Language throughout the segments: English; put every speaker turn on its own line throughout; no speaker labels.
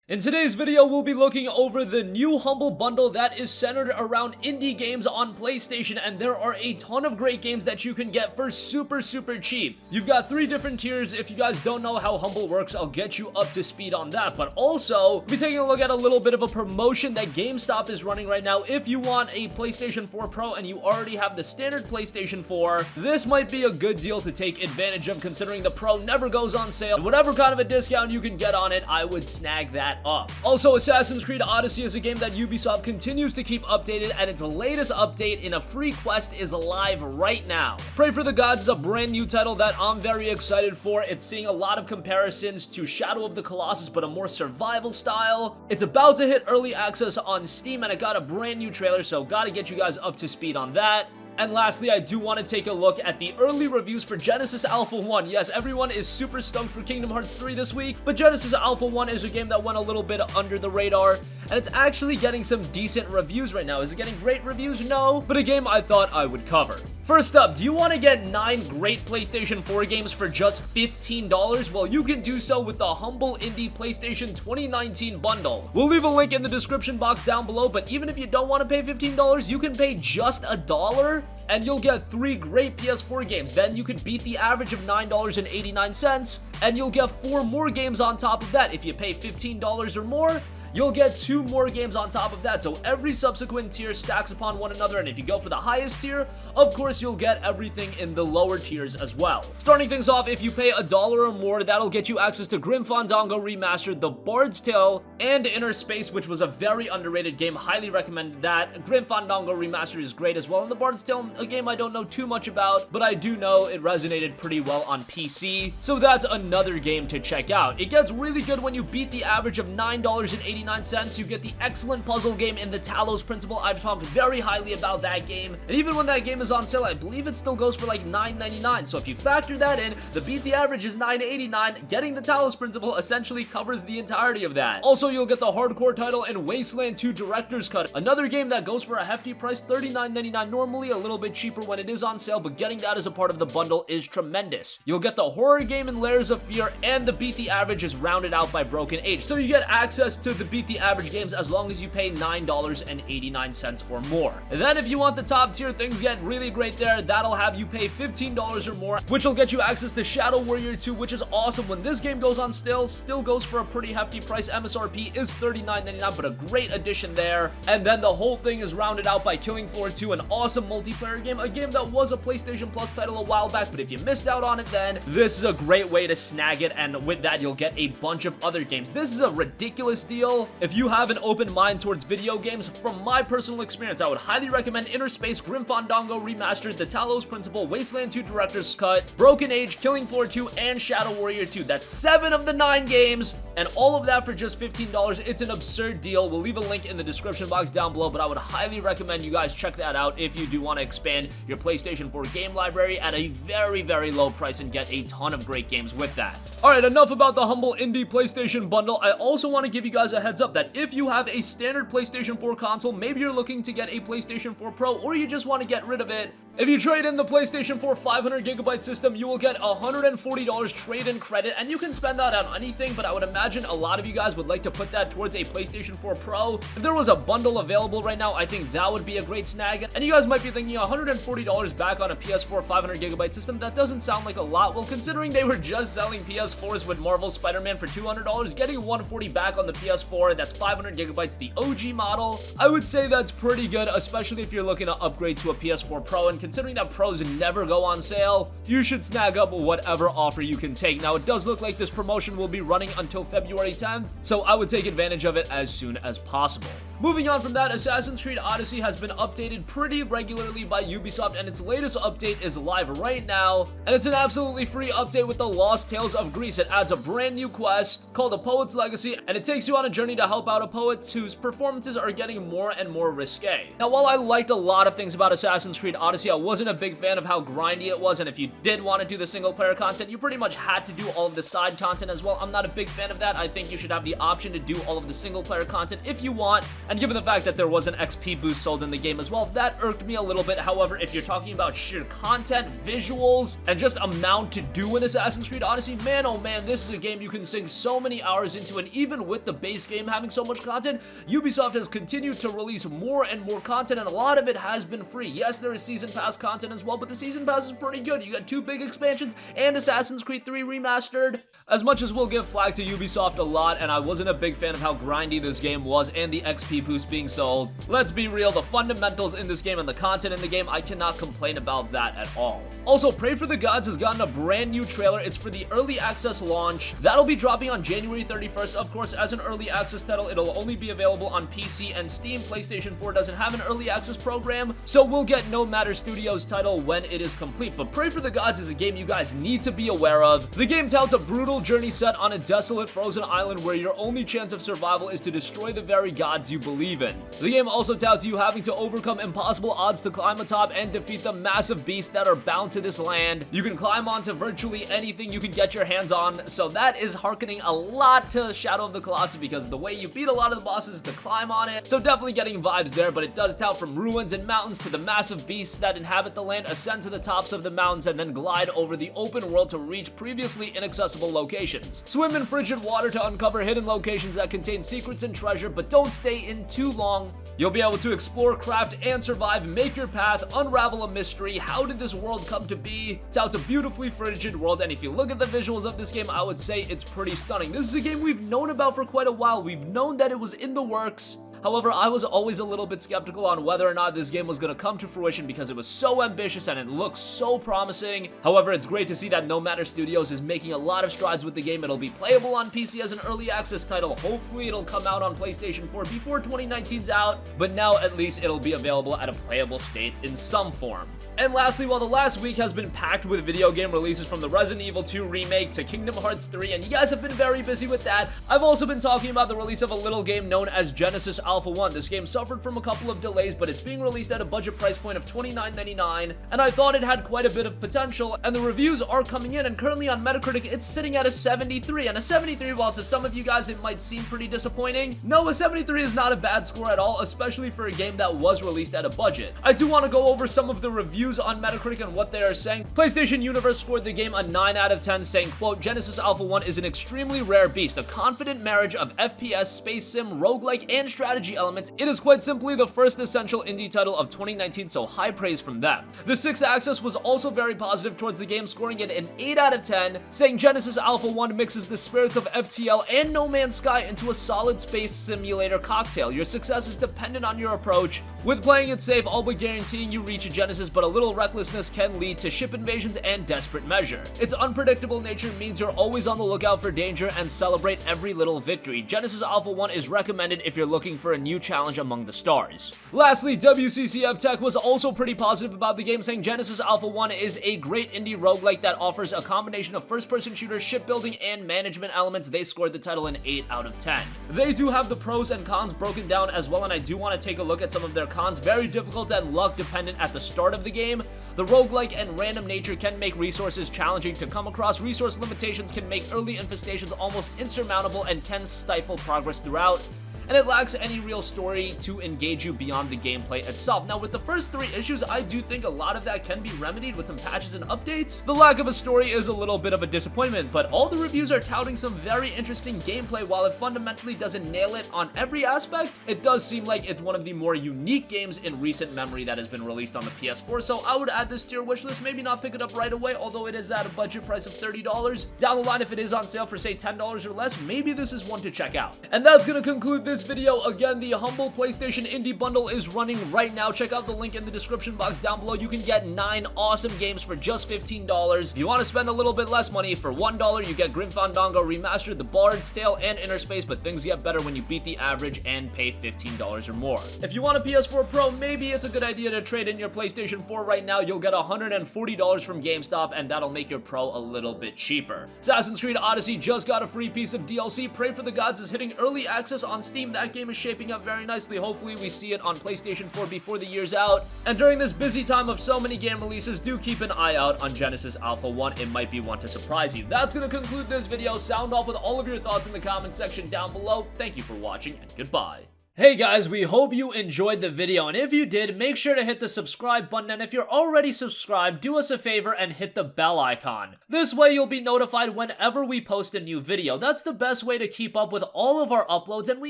In today's video, we'll be looking over the new Humble Bundle that is centered around indie games on PlayStation, and there are a ton of great games that you can get for super cheap. You've got 3 different tiers. If you guys don't know how Humble works, I'll get you up to speed on that. But also, we'll be taking a look at a little bit of a promotion that GameStop is running right now. If you want a PlayStation 4 Pro and you already have the standard PlayStation 4, this might be a good deal to take advantage of, considering the Pro never goes on sale. Whatever kind of a discount you can get on it, I would snag that up. Also, Assassin's Creed Odyssey is a game that Ubisoft continues to keep updated, and its latest update in a free quest is live right now. Praey for the Gods is a brand new title that I'm very excited for. It's seeing a lot of comparisons to Shadow of the Colossus, but a more survival style. It's about to hit early access on Steam, and it got a brand new trailer, so gotta get you guys up to speed on that. And lastly, I do want to take a look at the early reviews for Genesis Alpha 1. Yes, everyone is super stoked for Kingdom Hearts 3 this week, but Genesis Alpha 1 is a game that went a little bit under the radar, and it's actually getting some decent reviews right now. Is it getting great reviews? No, but a game I thought I would cover. First up, do you want to get 9 great PlayStation 4 games for just $15? Well, you can do so with the Humble Indie PlayStation 2019 bundle. We'll leave a link in the description box down below, but even if you don't want to pay $15, you can pay just $1 and you'll get 3 great PS4 games. Then you can beat the average of $9.89 and you'll get 4 more games on top of that. If you pay $15 or more, you'll get 2 more games on top of that. So every subsequent tier stacks upon one another, and if you go for the highest tier, of course you'll get everything in the lower tiers as well. Starting things off, if you pay $1 or more, that'll get you access to Grim Fandango Remastered, The Bard's Tale, and Inner Space, which was a very underrated game. Highly recommend that. Grim Fandango Remastered is great as well, and The Bard's Tale, a game I don't know too much about, but I do know it resonated pretty well on PC, so that's another game to check out. It gets really good when you beat the average of $9.89. You get the excellent puzzle game in the Talos Principle. I've talked very highly about that game, and even when that game is on sale, I believe it still goes for like $9.99. So if you factor that in, the beat the average is $9.89. Getting the Talos Principle essentially covers the entirety of that. Also, you'll get the hardcore title and Wasteland 2 Director's Cut, another game that goes for a hefty price, $39.99 normally, a little bit cheaper when it is on sale, but getting that as a part of the bundle is tremendous. You'll get the horror game in Layers of Fear, and the beat the average is rounded out by Broken Age. So you get access to the beat the average games as long as you pay $9.89 or more. And then if you want the top tier, things get really great there. That'll have you pay $15 or more, which will get you access to Shadow Warrior 2, which is awesome. When this game goes on sale, still goes for a pretty hefty price. MSRP is $39.99, but a great addition there. And then the whole thing is rounded out by Killing Floor 2, an awesome multiplayer game, a game that was a PlayStation Plus title a while back, but if you missed out on it then, this is a great way to snag it, and with that, you'll get a bunch of other games. This is a ridiculous deal. If you have an open mind towards video games, from my personal experience, I would highly recommend Inner Space, Grim Fandango Remastered, The Talos Principle, Wasteland 2 Director's Cut, Broken Age, Killing Floor 2, and Shadow Warrior 2. That's 7 of the 9 games, and all of that for just $15. It's an absurd deal. We'll leave a link in the description box down below, but I would highly recommend you guys check that out if you do want to expand your PlayStation 4 game library at a very low price and get a ton of great games with that. Alright, enough about the Humble Indie PlayStation bundle. I also want to give you guys a heads up that if you have a standard PlayStation 4 console, maybe you're looking to get a PlayStation 4 Pro, or you just want to get rid of it, if you trade in the PlayStation 4 500GB system, you will get $140 trade-in credit, and you can spend that on anything, but I would imagine a lot of you guys would like to put that towards a PlayStation 4 Pro. If there was a bundle available right now, I think that would be a great snag, and you guys might be thinking $140 back on a PS4 500GB system, that doesn't sound like a lot. Well, considering they were just selling PS4s with Marvel Spider-Man for $200, getting $140 back on the PS4, that's 500GB, the OG model, I would say that's pretty good, especially if you're looking to upgrade to a PS4 Pro, and considering that Pros never go on sale, you should snag up whatever offer you can take. Now, it does look like this promotion will be running until February 10th, so I would take advantage of it as soon as possible. Moving on from that, Assassin's Creed Odyssey has been updated pretty regularly by Ubisoft, and its latest update is live right now, and it's an absolutely free update with the Lost Tales of Greece. It adds a brand new quest called A Poet's Legacy, and it takes you on a journey to help out a poet whose performances are getting more and more risque. Now, while I liked a lot of things about Assassin's Creed Odyssey, I wasn't a big fan of how grindy it was, and if you did want to do the single player content, you pretty much had to do all of the side content as well. I'm not a big fan of that. I think you should have the option to do all of the single player content if you want, and given the fact that there was an XP boost sold in the game as well, that irked me a little bit. However, if you're talking about sheer content, visuals, and just amount to do in Assassin's Creed Odyssey, man, oh man, this is a game you can sink so many hours into, and even with the base game having so much content, Ubisoft has continued to release more and more content, and a lot of it has been free. Yes, there is Season Pass content as well, but the Season Pass is pretty good. You got 2 big expansions and Assassin's Creed 3 Remastered. As much as we'll give flack to Ubisoft a lot, and I wasn't a big fan of how grindy this game was and the XP boost being sold, let's be real, the fundamentals in this game and the content in the game, I cannot complain about that at all. Also, Praey for the Gods has gotten a brand new trailer. It's for the early access launch. That'll be dropping on January 31st. Of course, as an early access title, it'll only be available on PC and Steam. PlayStation 4 doesn't have an early access program, so we'll get No Matter Studios title when it is complete. But Praey for the Gods is a game you guys need to be aware of. The game touts a brutal journey set on a desolate frozen island where your only chance of survival is to destroy the very gods you believe in. The game also touts you having to overcome impossible odds to climb atop and defeat the massive beasts that are bound to this land. You can climb onto virtually anything you can get your hands on, so that is hearkening a lot to Shadow of the Colossus because the way you beat a lot of the bosses is to climb on it, so definitely getting vibes there. But it does tout from ruins and mountains to the massive beasts that inhabit the land, ascend to the tops of the mountains, and then glide over the open world to reach previously inaccessible locations. Swim in frigid water to uncover hidden locations that contain secrets and treasure, but don't stay in too long. You'll be able to explore, craft, and survive, make your path, unravel a mystery. How did this world come to be? It's out a beautifully frigid world, and if you look at the visuals of this game, I would say it's pretty stunning. This is a game we've known about for quite a while. We've known that it was in the works. However, I was always a little bit skeptical on whether or not this game was going to come to fruition because it was so ambitious and it looks so promising. However, it's great to see that No Matter Studios is making a lot of strides with the game. It'll be playable on PC as an early access title. Hopefully, it'll come out on PlayStation 4 before 2019's out, but now at least it'll be available at a playable state in some form. And lastly, while the last week has been packed with video game releases from the Resident Evil 2 remake to Kingdom Hearts 3, and you guys have been very busy with that, I've also been talking about the release of a little game known as Genesis Alpha 1. This game suffered from a couple of delays, but it's being released at a budget price point of $29.99, and I thought it had quite a bit of potential, and the reviews are coming in, and currently on Metacritic, it's sitting at a 73, and a 73, while to some of you guys it might seem pretty disappointing, no, a 73 is not a bad score at all, especially for a game that was released at a budget. I do want to go over some of the reviews on Metacritic and what they are saying. PlayStation Universe scored the game a 9 out of 10, saying, quote, Genesis Alpha 1 is an extremely rare beast, a confident marriage of FPS, space sim, roguelike, and strategy elements. It is quite simply the first essential indie title of 2019, so high praise from them. The 6th Axis was also very positive towards the game, scoring it an 8 out of 10, saying Genesis Alpha 1 mixes the spirits of FTL and No Man's Sky into a solid space simulator cocktail. Your success is dependent on your approach, with playing it safe all but guaranteeing you reach a Genesis, but a little recklessness can lead to ship invasions and desperate measure. Its unpredictable nature means you're always on the lookout for danger and celebrate every little victory. Genesis Alpha 1 is recommended if you're looking for a new challenge among the stars. Lastly, WCCF Tech was also pretty positive about the game, saying Genesis Alpha 1 is a great indie roguelike that offers a combination of first-person shooter, shipbuilding, and management elements. They scored the title an 8 out of 10. They do have the pros and cons broken down as well, and I do want to take a look at some of their cons. Very difficult and luck dependent at the start of the game. The roguelike and random nature can make resources challenging to come across. Resource limitations can make early infestations almost insurmountable and can stifle progress throughout. And it lacks any real story to engage you beyond the gameplay itself. Now, with the first 3 issues, I do think a lot of that can be remedied with some patches and updates. The lack of a story is a little bit of a disappointment, but all the reviews are touting some very interesting gameplay. While it fundamentally doesn't nail it on every aspect, it does seem like it's one of the more unique games in recent memory that has been released on the PS4, so I would add this to your wishlist. Maybe not pick it up right away, although it is at a budget price of $30. Down the line, if it is on sale for, say, $10 or less, maybe this is one to check out. And that's gonna conclude this video. Again, the humble PlayStation Indie Bundle is running right now. Check out the link in the description box down below. You can get 9 awesome games for just $15. If you want to spend a little bit less money, for $1, you get Grim Fandango Remastered, The Bard's Tale, and Inner Space, but things get better when you beat the average and pay $15 or more. If you want a PS4 Pro, maybe it's a good idea to trade in your PlayStation 4 right now. You'll get $140 from GameStop, and that'll make your Pro a little bit cheaper. Assassin's Creed Odyssey just got a free piece of DLC. Praey for the Gods is hitting early access on Steam. Steam. That game is shaping up very nicely. Hopefully we see it on PlayStation 4 before the year's out. And during this busy time of so many game releases, do keep an eye out on Genesis Alpha 1. It might be one to surprise you. That's gonna conclude this video. Sound off with all of your thoughts in the comment section down below. Thank you for watching, and goodbye. Hey guys, we hope you enjoyed the video, and if you did, make sure to hit the subscribe button, and if you're already subscribed, do us a favor and hit the bell icon. This way you'll be notified whenever we post a new video. That's the best way to keep up with all of our uploads, and we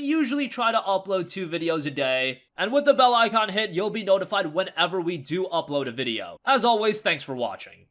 usually try to upload 2 videos a day. And with the bell icon hit, you'll be notified whenever we do upload a video. As always, thanks for watching.